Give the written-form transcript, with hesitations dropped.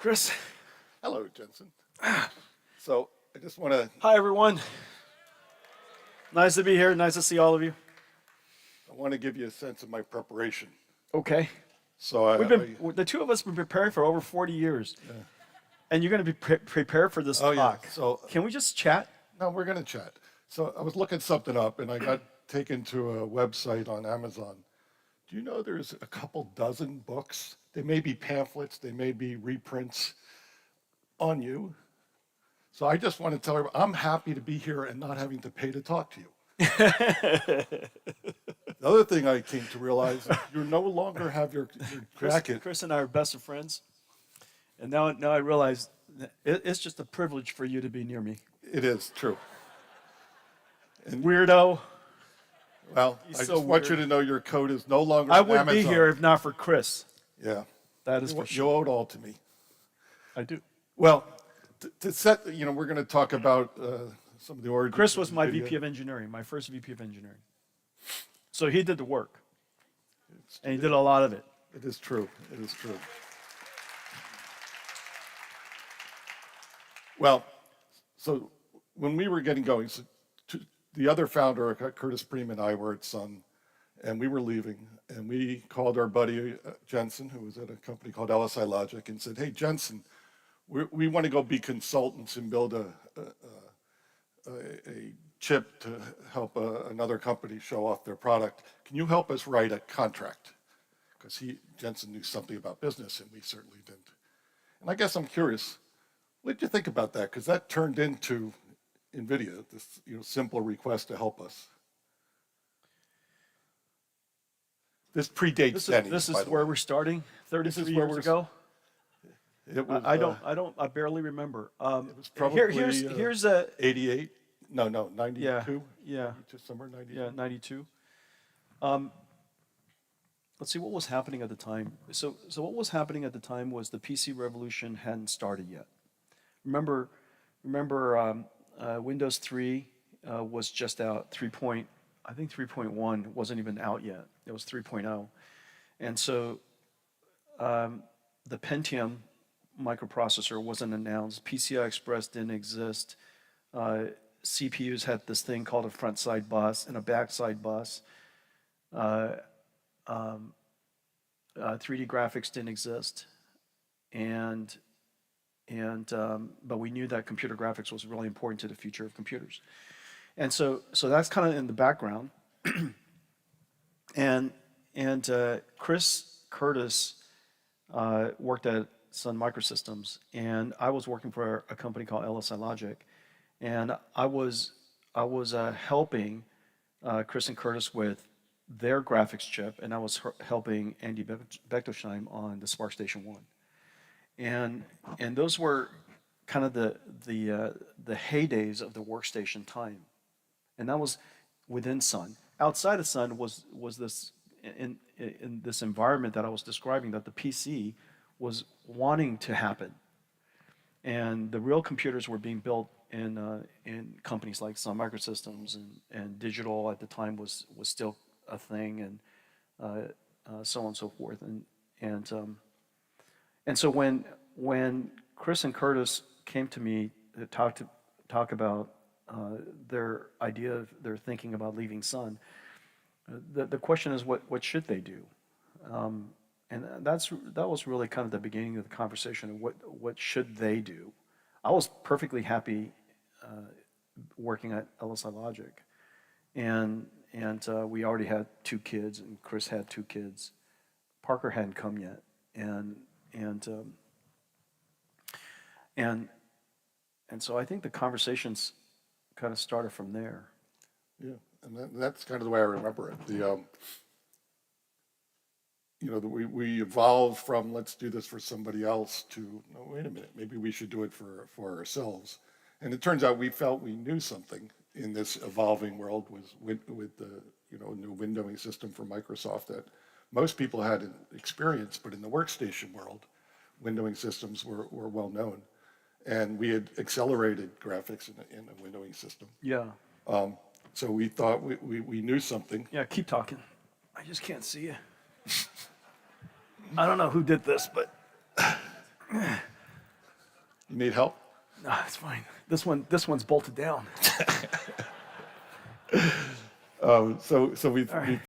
Chris. Hello, Jensen. So I just want to Hi, everyone. Nice to be here. Nice to see all of you. give you a sense of my preparation. Okay. So The two of us have been preparing for over 40 years. And you're going to be prepared for this oh yeah. talk. So Can we just chat? no, we're going to chat. So I was looking something up, and I got taken to a website on Amazon. Do you know there's a couple dozen books? They may be pamphlets, they may be reprints on you. So I just want to tell you, I'm happy to be here and not having to pay to talk to you. The other thing I came to realize, you no longer have your jacket. Chris and I are best of friends. And now I realize that it's just a privilege for you to be near me. It is true. And Weirdo. well, He's I so just want weird. you to know your code is no longer I on wouldn't be Amazon. here if not for Chris. Yeah. That is You for you sure. owe it all to me. I do. Well, to set, we're going to talk about some of the origins. Chris of was my NVIDIA. VP of engineering, my first VP of engineering. So he did the work. And he did a lot of it. It is true. It is true. Well, so when we were getting going, the other founder, Curtis Preem, and I were at Sun, and we were leaving, and we called our buddy Jensen, who was at a company called LSI Logic, and said, "Hey, Jensen, we want to go be consultants and build a chip to help another company show off their product. Can you help us write a contract?" Because Jensen knew something about business, and we certainly didn't. And I guess I'm curious, what did you think about that? Because that turned into NVIDIA, this simple request to help us. This predates Denny. This is by the where way. we're starting 33 where years we're- ago. It was, I barely remember. It was probably here's a 88. No, 92. yeah, Just somewhere 92. yeah, 92. Let's see what was happening at the time. So what was happening at the time was the PC revolution hadn't started yet. Remember, Windows 3 was just out. I think 3.1 wasn't even out yet. It was 3.0, and so the Pentium microprocessor wasn't announced. PCI Express didn't exist. CPUs had this thing called a front side bus and a back side bus. 3D graphics didn't exist, but we knew that computer graphics was really important to the future of computers, and so that's kind of in the background. and Chris Curtis worked at Sun Microsystems, and I was working for a company called LSI Logic, and I was helping Chris and Curtis with their graphics chip, and I was helping Andy Bechtolsheim on the SparkStation 1. And those were kind of the heydays of the workstation time. And that was within Sun. Outside of Sun was this in this environment that I was describing, that the PC was wanting to happen. And the real computers were being built in companies like Sun Microsystems, and digital at the time was still a thing, and so on and so forth, and so when Chris and Curtis came to me to talk about their thinking about leaving Sun, the question is, what should they do? And that was really kind of the beginning of the conversation of what should they do. I was perfectly happy working at LSI Logic, and we already had 2 kids, and Chris had 2 kids. Parker hadn't come yet, and so I think the conversations kind of started from there. Yeah, and that's kind of the way I remember it. We evolved from let's do this for somebody else to, no, wait a minute, maybe we should do it for ourselves. And it turns out we felt we knew something in this evolving world with the new windowing system from Microsoft that most people had experience, but in the workstation world, windowing systems were well known, and we had accelerated graphics in a windowing system. Yeah. So we thought we knew something. Yeah, keep talking. I just can't see you. I don't know who did this, but You need help? No, it's fine. This one's bolted down. So we